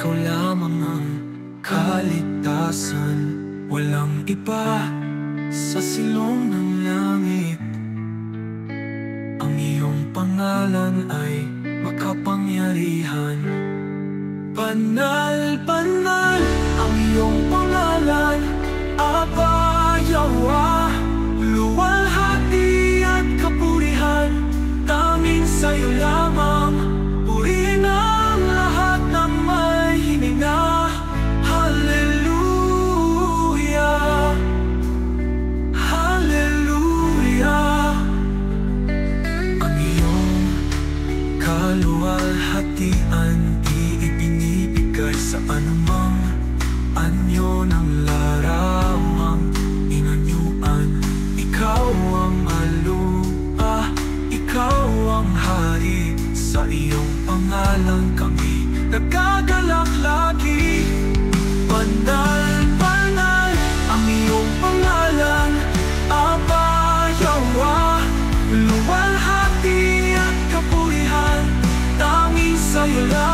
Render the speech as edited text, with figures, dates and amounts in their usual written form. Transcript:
ikaw lamang ang kaligtasan. Walang iba sa silong ng langit. Ang iyong pangalan ay makapangyarihan. Banal, banal ang iyong pangalan, Aba, Yahweh. Luwalhati at kapurihan, tanging sa'yo lamang. Purihin ang lahat ng may hininga. Hallelujah, Hallelujah. Ang iyong kaluwalhatian ibinibigay sa anumang anyo ng larawang inanyuan. Ikaw ang alua, ikaw ang hari. Sa iyong pangalan kami nagagalak lagi. Banal, banal ang iyong pangalan, Aba, Yahweh. Luwalhati at kapurihan, tanging sa'yo lang.